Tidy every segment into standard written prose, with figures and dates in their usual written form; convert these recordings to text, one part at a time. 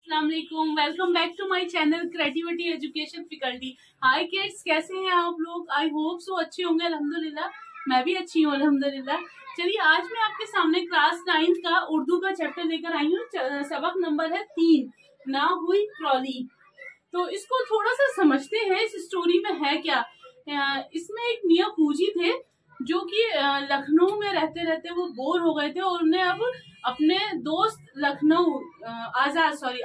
अस्सलामुअलैकुम, welcome back to my channel creativity education faculty. Hi kids, कैसे हैं आप लोग? आई होप सो अच्छे होंगे। अल्हम्दुलिल्लाह मैं भी अच्छी हूँ अल्हम्दुलिल्लाह। चलिए आज मैं आपके सामने क्लास 9 का उर्दू का चैप्टर लेकर आई हूँ। सबक नंबर है 3, ना हुई क्रॉली। तो इसको थोड़ा सा समझते हैं, इस स्टोरी में है क्या। इसमें एक मियाँ फूजी थे जो कि लखनऊ में रहते रहते वो बोर हो गए थे और उन्हें अब अपने दोस्त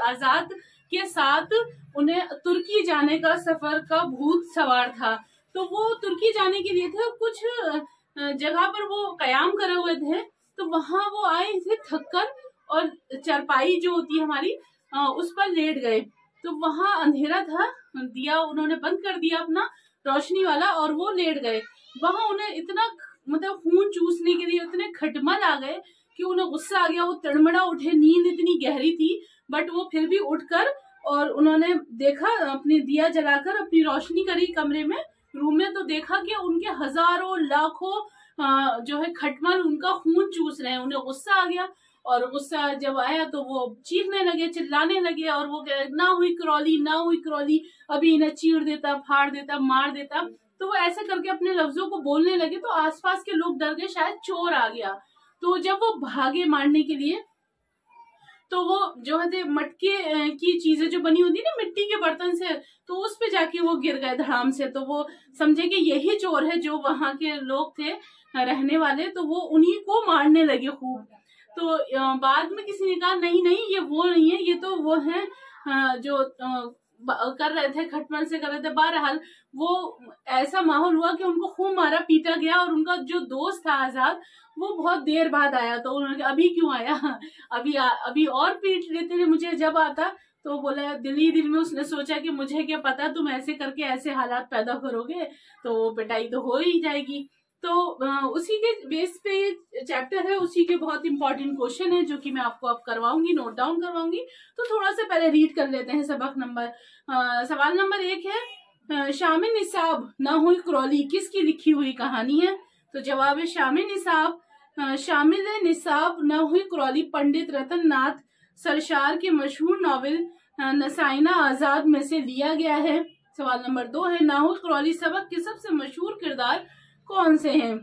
आजाद के साथ उन्हें तुर्की जाने का सफर का भूत सवार था। तो वो तुर्की जाने के लिए थे, कुछ जगह पर वो कयाम करे हुए थे। तो वहां वो आए थे थक कर और चारपाई जो होती है हमारी उस पर लेट गए। तो वहां अंधेरा था, दिया उन्होंने बंद कर दिया अपना रोशनी वाला और वो लेट गए। वहां उन्हें इतना मतलब खून चूसने के लिए इतने खटमल आ गए कि उन्हें गुस्सा आ गया। वो तड़मड़ा उठे, नींद इतनी गहरी थी बट वो फिर भी उठकर और उन्होंने देखा, अपनी दिया जलाकर अपनी रोशनी करी कमरे में, रूम में। तो देखा कि उनके हजारों लाखों जो है खटमल उनका खून चूस रहे हैं। उन्हें गुस्सा आ गया और गुस्सा जब आया तो वो चीखने लगे, चिल्लाने लगे और वो ना हुई क्रॉली, ना हुई क्रॉली, अभी इन्हें चीर देता, फाड़ देता, मार देता। तो वो ऐसे करके अपने लफ्जों को बोलने लगे। तो आसपास के लोग डर गए, शायद चोर आ गया। तो जब वो भागे मारने के लिए तो वो जो है मटके की चीजें जो बनी होती है ना मिट्टी के बर्तन से, तो उस पे जाके वो गिर गए धड़ाम से। तो वो समझे कि यही चोर है जो वहां के लोग थे रहने वाले। तो वो उन्हीं को मारने लगे खूब। तो बाद में किसी ने कहा नहीं नहीं, ये वो नहीं है, ये तो वो है जो कर रहे थे, खटमल से कर रहे थे। बहरहाल वो ऐसा माहौल हुआ कि उनको खूब मारा पीटा गया और उनका जो दोस्त था आजाद वो बहुत देर बाद आया। तो उन्होंने कहा अभी क्यों आया, अभी और पीट लेते थे मुझे जब आता। तो बोला दिल ही दिल में उसने सोचा कि मुझे क्या पता तुम ऐसे करके ऐसे हालात पैदा करोगे, तो पिटाई तो हो ही जाएगी। तो उसी के बेस पे ये चैप्टर है, उसी के बहुत इंपॉर्टेंट क्वेश्चन है जो कि मैं आपको अब करवाऊंगी, नोट डाउन करवाऊंगी। तो थोड़ा सा पहले रीड कर लेते हैं सबक नंबर। सवाल नंबर 1 है, शामिल निसाब ना हुई क्रॉली किसकी लिखी हुई कहानी है? तो जवाब है शामिल निसाब ना हुई क्रॉली पंडित रतन नाथ सरशार के मशहूर नॉवेल नसाइना आजाद में से लिया गया है। सवाल नंबर 2 है, ना हुई क्रॉली सबक के सबसे मशहूर किरदार कौन से हैं?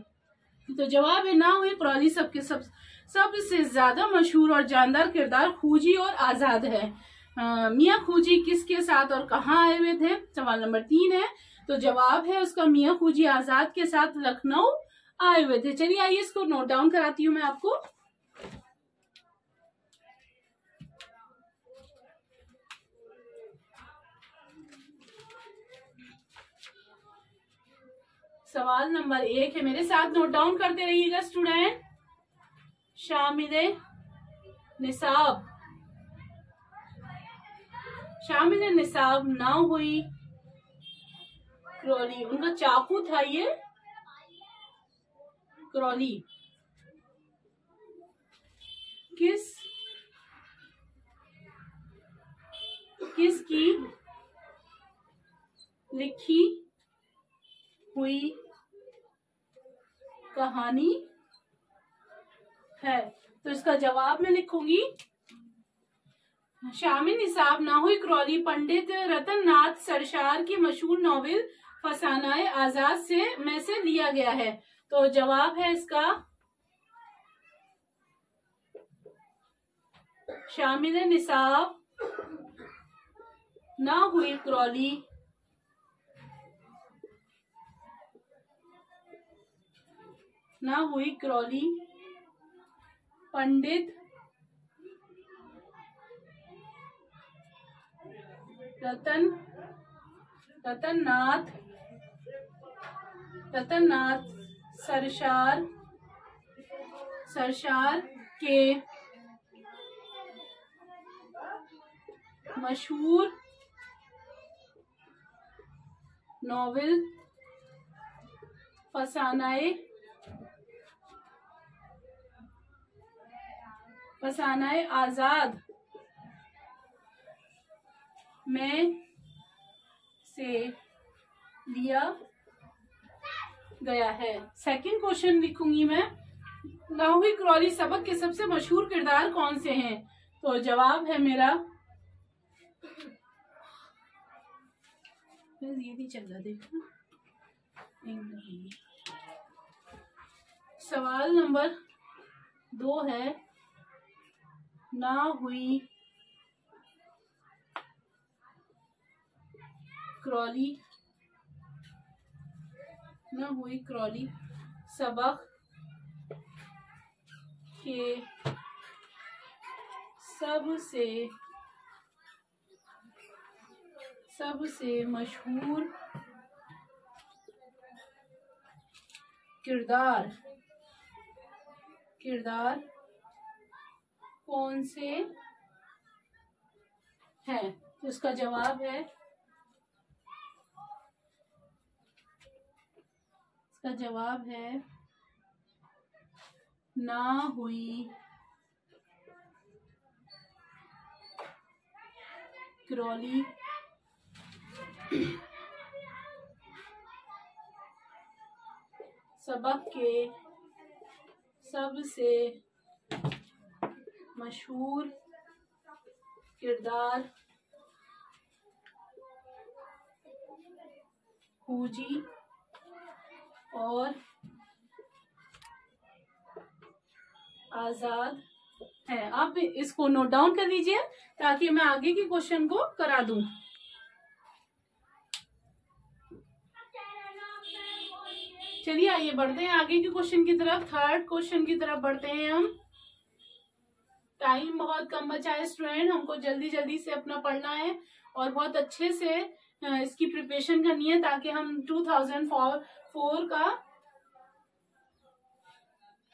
तो जवाब है ना हुई क्रॉली सबसे ज्यादा मशहूर और जानदार किरदार खूजी और आजाद है। मियाँ खूजी किसके साथ और कहाँ आए हुए थे? सवाल नंबर 3 है, तो जवाब है उसका मियाँ खूजी आजाद के साथ लखनऊ आए हुए थे। चलिए आइए इसको नोट डाउन कराती हूँ मैं आपको। सवाल नंबर 1 है, मेरे साथ नोट डाउन करते रहिएगा स्टूडेंट। शामिले निसाब ना हुई क्रॉली, उनका चाकू था ये क्रॉली, किसकी लिखी हुई कहानी है? तो इसका जवाब मैं लिखूंगी शामिल निसाब ना हुई क्रॉली पंडित रतन नाथ सरशार की मशहूर नॉवेल फसानाए आजाद में से लिया गया है। तो जवाब है इसका शामिल निसाब ना हुई क्रॉली पंडित रतन नाथ सरशार के मशहूर नॉवेल फसानाए आजाद में से लिया गया है। सेकंड क्वेश्चन लिखूंगी मैं, ना हुई क्रॉली सबक के सबसे मशहूर किरदार कौन से हैं? तो जवाब है मेरा ये नहीं चल रहा, देखो। सवाल नंबर 2 है, ना हुई क्रॉली, ना हुई क्रॉली सबक के सबसे मशहूर किरदार कौन से हैं? तो इसका जवाब है, ना हुई क्रॉली सबक के सबसे मशहूर किरदार फूजी और आजाद है। आप इसको नोट डाउन कर लीजिए ताकि मैं आगे के क्वेश्चन को करा दूं। चलिए आइए बढ़ते हैं आगे के क्वेश्चन की तरफ। थर्ड क्वेश्चन की तरफ बढ़ते हैं हम। टाइम बहुत कम बचा है स्टूडेंट, हमको जल्दी जल्दी से अपना पढ़ना है और बहुत अच्छे से इसकी प्रिपरेशन करनी है ताकि हम 2004 का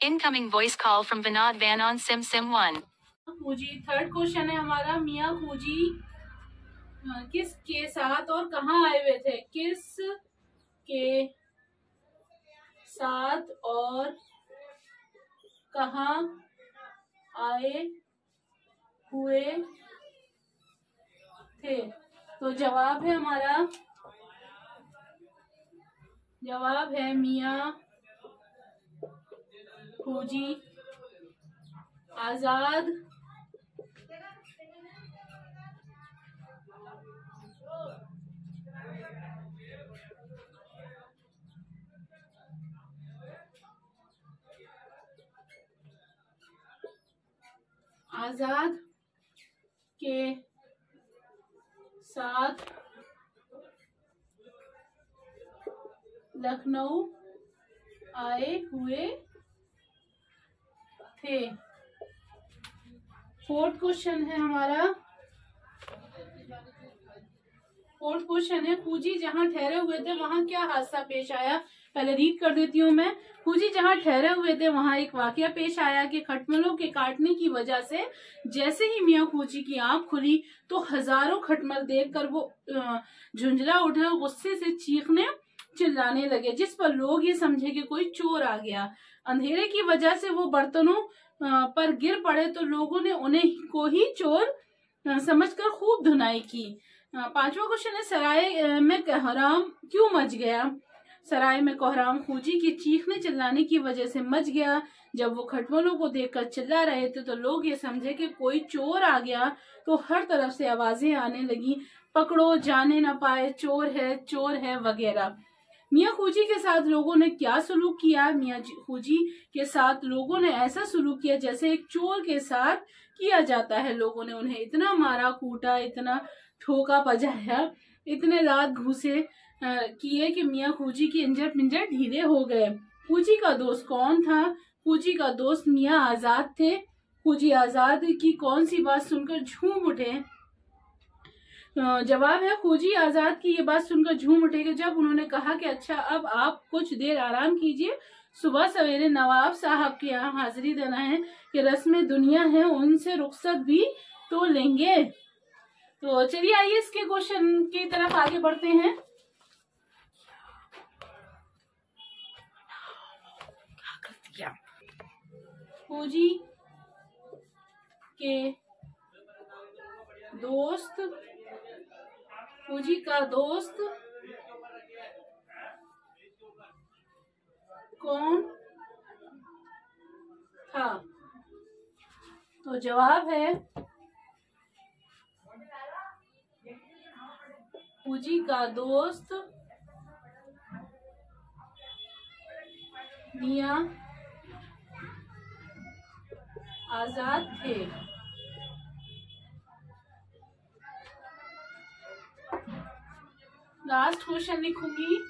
incoming voice call from Vinod van on SIM 1। खूजी, थर्ड क्वेश्चन है हमारा। मियाँ खूजी किस के साथ और कहाँ आए हुए थे? किस के साथ और कहाँ आए हुए थे? तो जवाब है हमारा, जवाब है मियाँ खूजी आजाद के साथ लखनऊ आए हुए थे। फोर्थ क्वेश्चन है हमारा, फोर्थ क्वेश्चन है, फूजी जहां ठहरे हुए थे वहां क्या हादसा पेश आया? पहले रीड कर देती हूँ मैं। फूजी जहां ठहरे हुए थे वहां एक वाकया पेश आया कि खटमलों के काटने की वजह से जैसे ही मियाँ फूजी की आंख खुली तो हजारों खटमल देखकर वो झुंझला उठे और गुस्से से चीखने चिल्लाने लगे, जिस पर लोग ये समझे कि कोई चोर आ गया। अंधेरे की वजह से वो बर्तनों पर गिर पड़े तो लोगों ने उन्हें को ही चोर समझकर खूब धुनाई की। पांचवा क्वेश्चन है, सराय में कोहराम क्यों मच गया? सराय में कोहराम फूजी की चीखने चिल्लाने की वजह से मच गया। जब वो खटमलों को देखकर चिल्ला रहे थे तो लोग ये समझे कि कोई चोर आ गया, तो हर तरफ से आवाजें आने लगी, पकड़ो, जाने न पाए, चोर है वगैरह। मियाँ खूजी के साथ लोगों ने क्या सलूक किया? मियाँ खूजी के साथ लोगों ने ऐसा सलूक किया जैसे एक चोर के साथ किया जाता है। लोगों ने उन्हें इतना मारा, कूटा, इतना ठोका, पजाया, इतने लात घूसे किए कि मियाँ खूजी की इंजर पिंजर ढीले हो गए। खूजी का दोस्त कौन था? खूजी का दोस्त मियाँ आजाद थे। खूजी आजाद की कौन सी बात सुनकर झूम उठे? जवाब है, खूजी आजाद की ये बात सुनकर झूम उठे कि जब उन्होंने कहा कि अच्छा अब आप कुछ देर आराम कीजिए, सुबह सवेरे नवाब साहब के यहाँ हाजिरी देना है कि रस्में दुनिया है, उनसे रुखसत भी तो लेंगे। तो चलिए आइए इसके क्वेश्चन की तरफ आगे बढ़ते हैं। फूजी के दोस्त, फूजी का दोस्त कौन था? तो जवाब है, फूजी का दोस्त मियां आजाद थे। लास्ट क्वेश्चन लिखूंगी।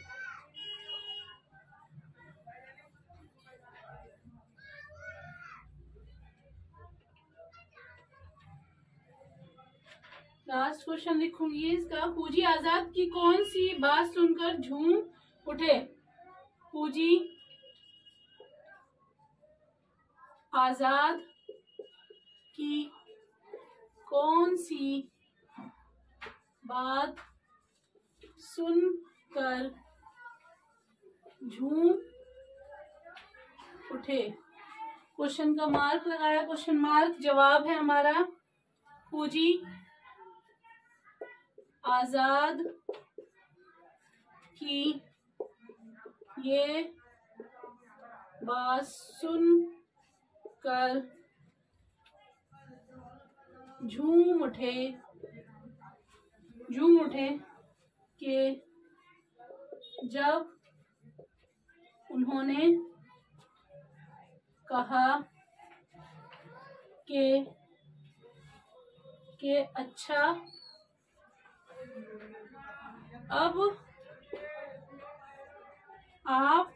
लास्ट क्वेश्चन लिखूंगी इसका। फूजी आजाद की कौन सी बात सुनकर झूम उठे? फूजी आजाद की कौन सी बात सुनकर झूम उठे? क्वेश्चन का मार्क लगाया, क्वेश्चन मार्क। जवाब है हमारा फूजी आजाद की ये बात सुन कर झूम उठे कि जब उन्होंने कहा कि अच्छा अब आप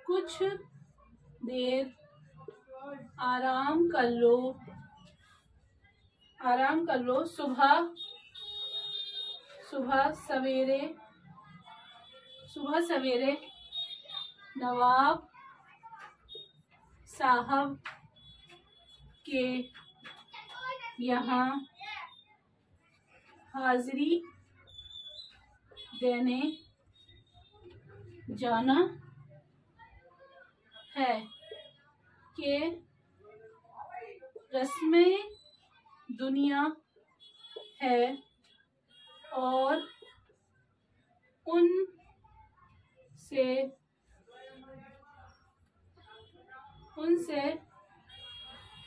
कुछ देर आराम कर लो। सुबह सवेरे नवाब साहब के यहाँ हाजिरी देने जाना है कि रस्में दुनिया है और उनसे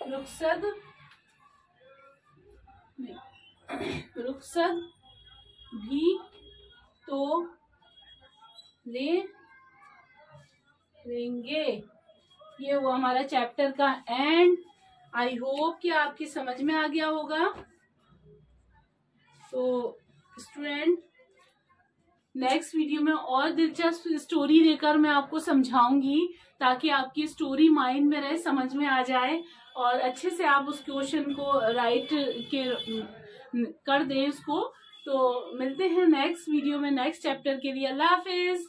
रुखसत भी तो लेंगे। ये हुआ हमारा चैप्टर का एंड। आई होप कि आपकी समझ में आ गया होगा। तो स्टूडेंट, नेक्स्ट वीडियो में और दिलचस्प स्टोरी लेकर मैं आपको समझाऊंगी, ताकि आपकी स्टोरी माइंड में रहे, समझ में आ जाए और अच्छे से आप उस क्वेश्चन को राइट कर दें उसको। तो मिलते हैं नेक्स्ट वीडियो में नेक्स्ट चैप्टर के लिए। अल्लाह हाफिज।